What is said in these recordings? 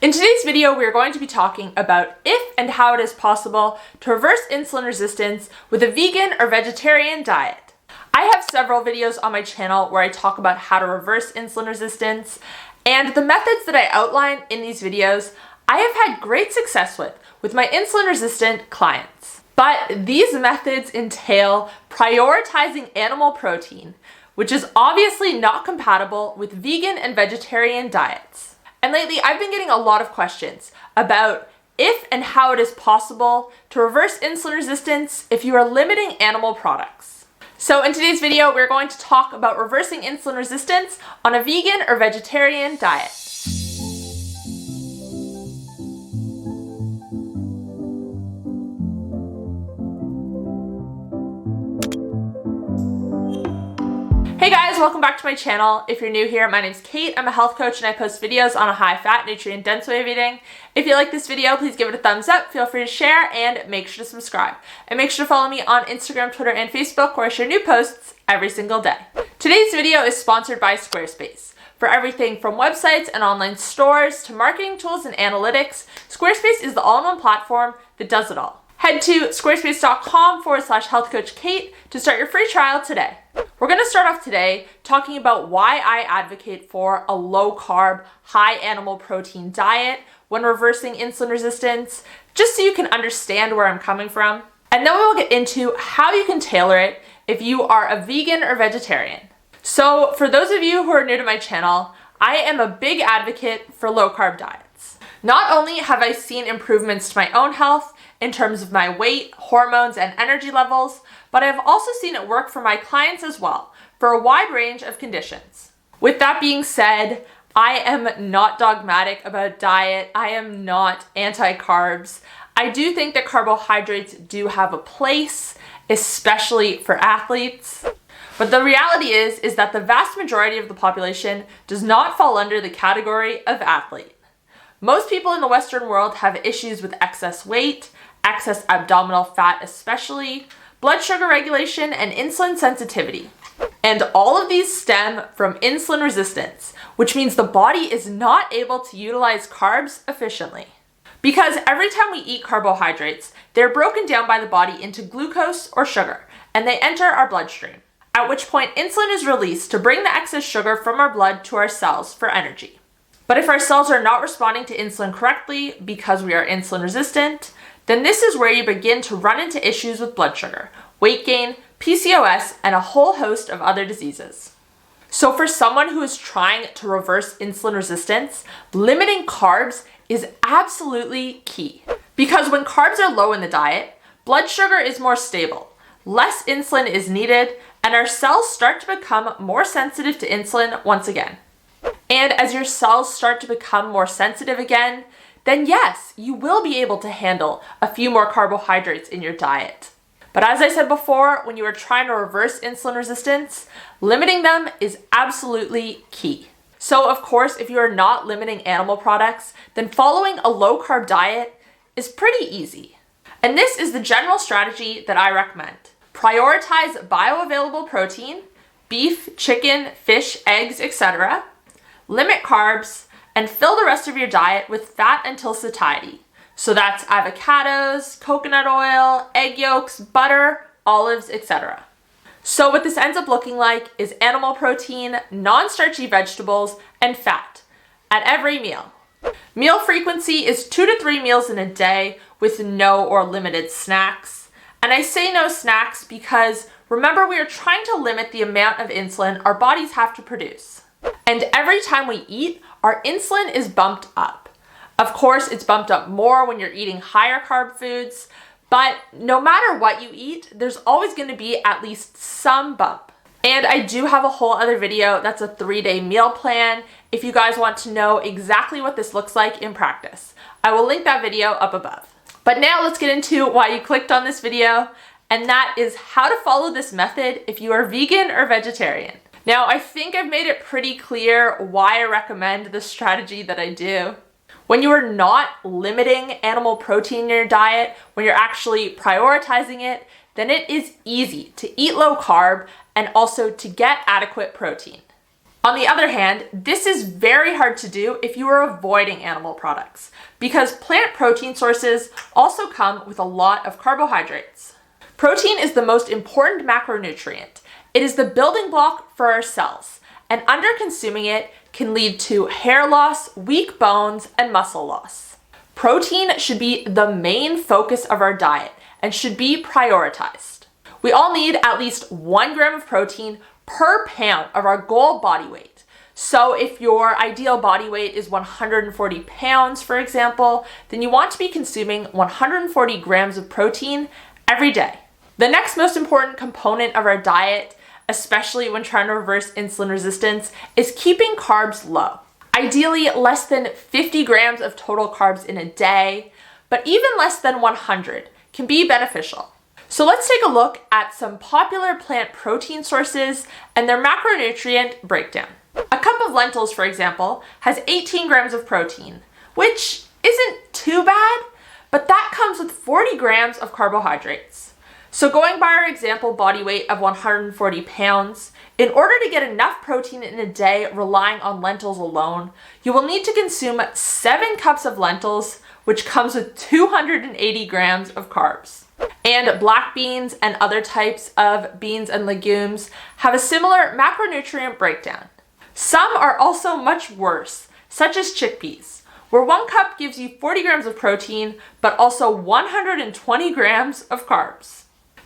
In today's video, we are going to be talking about if and how it is possible to reverse insulin resistance with a vegan or vegetarian diet. I have several videos on my channel where I talk about how to reverse insulin resistance, and the methods that I outline in these videos, I have had great success with my insulin-resistant clients. But these methods entail prioritizing animal protein, which is obviously not compatible with vegan and vegetarian diets. And lately, I've been getting a lot of questions about if and how it is possible to reverse insulin resistance if you are limiting animal products. So in today's video, we're going to talk about reversing insulin resistance on a vegan or vegetarian diet. Hey guys, welcome back to my channel. If you're new here, my name's Kate. I'm a health coach and I post videos on a high-fat, nutrient-dense way of eating. If you like this video, please give it a thumbs up, feel free to share, and make sure to subscribe. And make sure to follow me on Instagram, Twitter, and Facebook, where I share new posts every single day. Today's video is sponsored by Squarespace. For everything from websites and online stores to marketing tools and analytics, Squarespace is the all-in-one platform that does it all. Head to squarespace.com/healthcoachkate to start your free trial today. We're going to start off today talking about why I advocate for a low-carb, high animal protein diet when reversing insulin resistance, just so you can understand where I'm coming from. And then we will get into how you can tailor it if you are a vegan or vegetarian. So for those of you who are new to my channel, I am a big advocate for low-carb diets. Not only have I seen improvements to my own health in terms of my weight, hormones, and energy levels, but I've also seen it work for my clients as well, for a wide range of conditions. With that being said, I am not dogmatic about diet. I am not anti-carbs. I do think that carbohydrates do have a place, especially for athletes. But the reality is that the vast majority of the population does not fall under the category of athlete. Most people in the Western world have issues with excess weight, excess abdominal fat especially, blood sugar regulation, and insulin sensitivity. And all of these stem from insulin resistance, which means the body is not able to utilize carbs efficiently. Because every time we eat carbohydrates, they're broken down by the body into glucose or sugar, and they enter our bloodstream, at which point insulin is released to bring the excess sugar from our blood to our cells for energy. But if our cells are not responding to insulin correctly because we are insulin resistant, then this is where you begin to run into issues with blood sugar, weight gain, PCOS, and a whole host of other diseases. So for someone who is trying to reverse insulin resistance, limiting carbs is absolutely key. Because when carbs are low in the diet, blood sugar is more stable, less insulin is needed, and our cells start to become more sensitive to insulin once again. And as your cells start to become more sensitive again, then yes, you will be able to handle a few more carbohydrates in your diet. But as I said before, when you are trying to reverse insulin resistance, limiting them is absolutely key. So of course, if you are not limiting animal products, then following a low-carb diet is pretty easy. And this is the general strategy that I recommend. Prioritize bioavailable protein, beef, chicken, fish, eggs, etc. Limit carbs, and fill the rest of your diet with fat until satiety. So that's avocados, coconut oil, egg yolks, butter, olives, etc. So what this ends up looking like is animal protein, non-starchy vegetables, and fat at every meal. Meal frequency is 2 to 3 meals in a day with no or limited snacks. And I say no snacks because remember, we are trying to limit the amount of insulin our bodies have to produce. And every time we eat, our insulin is bumped up. Of course, it's bumped up more when you're eating higher carb foods, but no matter what you eat, there's always going to be at least some bump. And I do have a whole other video that's a 3-day meal plan if you guys want to know exactly what this looks like in practice. I will link that video up above. But now let's get into why you clicked on this video, and that is how to follow this method if you are vegan or vegetarian. Now, I think I've made it pretty clear why I recommend the strategy that I do. When you are not limiting animal protein in your diet, when you're actually prioritizing it, then it is easy to eat low carb and also to get adequate protein. On the other hand, this is very hard to do if you are avoiding animal products, because plant protein sources also come with a lot of carbohydrates. Protein is the most important macronutrient. It is the building block for our cells, and under-consuming it can lead to hair loss, weak bones, and muscle loss. Protein should be the main focus of our diet and should be prioritized. We all need at least 1 gram of protein per pound of our goal body weight. So if your ideal body weight is 140 pounds, for example, then you want to be consuming 140 grams of protein every day. The next most important component of our diet, especially when trying to reverse insulin resistance, is keeping carbs low. Ideally, less than 50 grams of total carbs in a day, but even less than 100 can be beneficial. So let's take a look at some popular plant protein sources and their macronutrient breakdown. A cup of lentils, for example, has 18 grams of protein, which isn't too bad, but that comes with 40 grams of carbohydrates. So going by our example body weight of 140 pounds, in order to get enough protein in a day relying on lentils alone, you will need to consume 7 cups of lentils, which comes with 280 grams of carbs. And black beans and other types of beans and legumes have a similar macronutrient breakdown. Some are also much worse, such as chickpeas, where 1 cup gives you 40 grams of protein, but also 120 grams of carbs.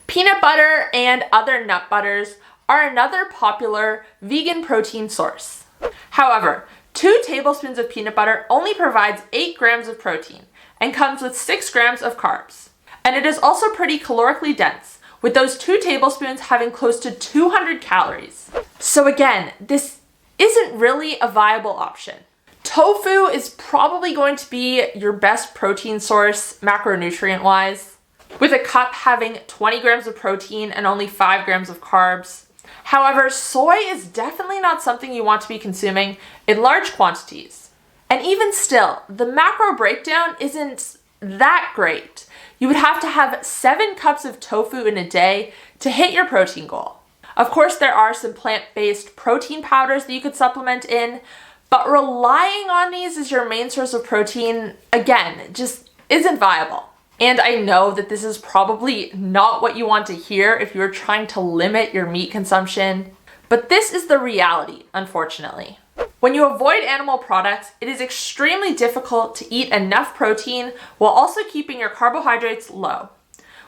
Peanut butter and other nut butters are another popular vegan protein source. However, 2 tablespoons of peanut butter only provides 8 grams of protein and comes with 6 grams of carbs. And it is also pretty calorically dense, with those 2 tablespoons having close to 200 calories. So again, this isn't really a viable option. Tofu is probably going to be your best protein source macronutrient-wise, with a cup having 20 grams of protein and only 5 grams of carbs. However, soy is definitely not something you want to be consuming in large quantities. And even still, the macro breakdown isn't that great. You would have to have 7 cups of tofu in a day to hit your protein goal. Of course, there are some plant-based protein powders that you could supplement in, but relying on these as your main source of protein, again, just isn't viable. And I know that this is probably not what you want to hear if you're trying to limit your meat consumption, but this is the reality, unfortunately. When you avoid animal products, it is extremely difficult to eat enough protein while also keeping your carbohydrates low,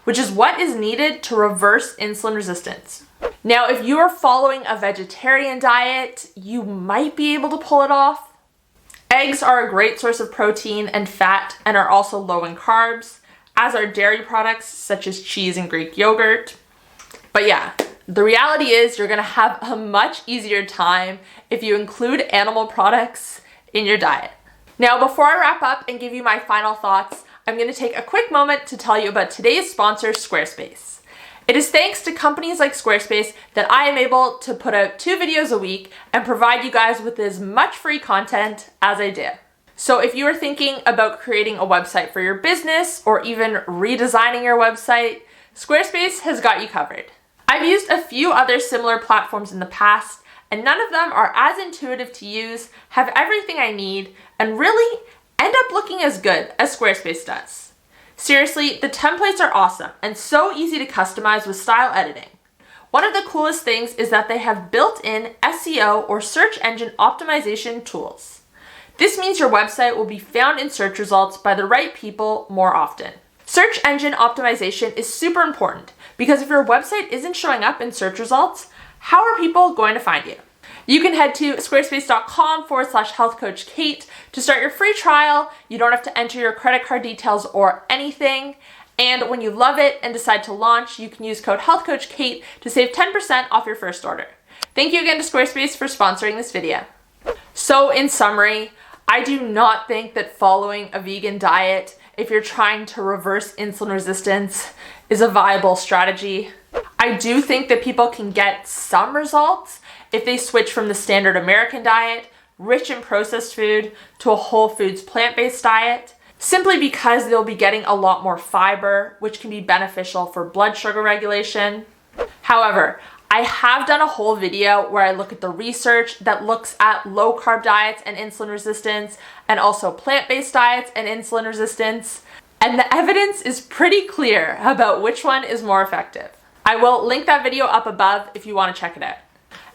which is what is needed to reverse insulin resistance. Now, if you are following a vegetarian diet, you might be able to pull it off. Eggs are a great source of protein and fat and are also low in carbs, as are dairy products such as cheese and Greek yogurt. But yeah, the reality is you're gonna have a much easier time if you include animal products in your diet. Now, before I wrap up and give you my final thoughts, I'm gonna take a quick moment to tell you about today's sponsor, Squarespace. It is thanks to companies like Squarespace that I am able to put out 2 videos a week and provide you guys with as much free content as I do. So if you are thinking about creating a website for your business or even redesigning your website, Squarespace has got you covered. I've used a few other similar platforms in the past, and none of them are as intuitive to use, have everything I need, and really end up looking as good as Squarespace does. Seriously, the templates are awesome and so easy to customize with style editing. One of the coolest things is that they have built-in SEO or search engine optimization tools. This means your website will be found in search results by the right people more often. Search engine optimization is super important because if your website isn't showing up in search results, how are people going to find you? You can head to squarespace.com/healthcoachkate to start your free trial. You don't have to enter your credit card details or anything. And when you love it and decide to launch, you can use code HealthCoachKate to save 10% off your first order. Thank you again to Squarespace for sponsoring this video. So in summary, I do not think that following a vegan diet, if you're trying to reverse insulin resistance, is a viable strategy. I do think that people can get some results if they switch from the standard American diet, rich in processed food, to a whole foods plant-based diet, simply because they'll be getting a lot more fiber, which can be beneficial for blood sugar regulation. However, I have done a whole video where I look at the research that looks at low carb diets and insulin resistance, and also plant-based diets and insulin resistance, and the evidence is pretty clear about which one is more effective. I will link that video up above if you want to check it out.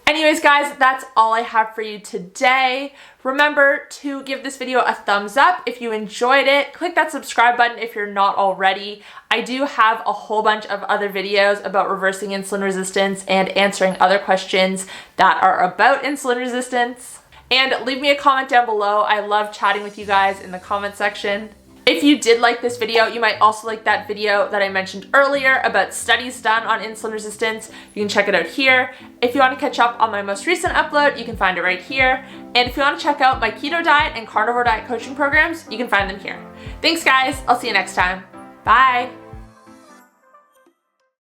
Anyways, guys, that's all I have for you today. Remember to give this video a thumbs up if you enjoyed it. Click that subscribe button if you're not already. I do have a whole bunch of other videos about reversing insulin resistance and answering other questions that are about insulin resistance. And leave me a comment down below. I love chatting with you guys in the comment section. If you did like this video, you might also like that video that I mentioned earlier about studies done on insulin resistance. You can check it out here. If you want to catch up on my most recent upload, you can find it right here. And if you want to check out my keto diet and carnivore diet coaching programs, you can find them here. Thanks, guys. I'll see you next time. Bye.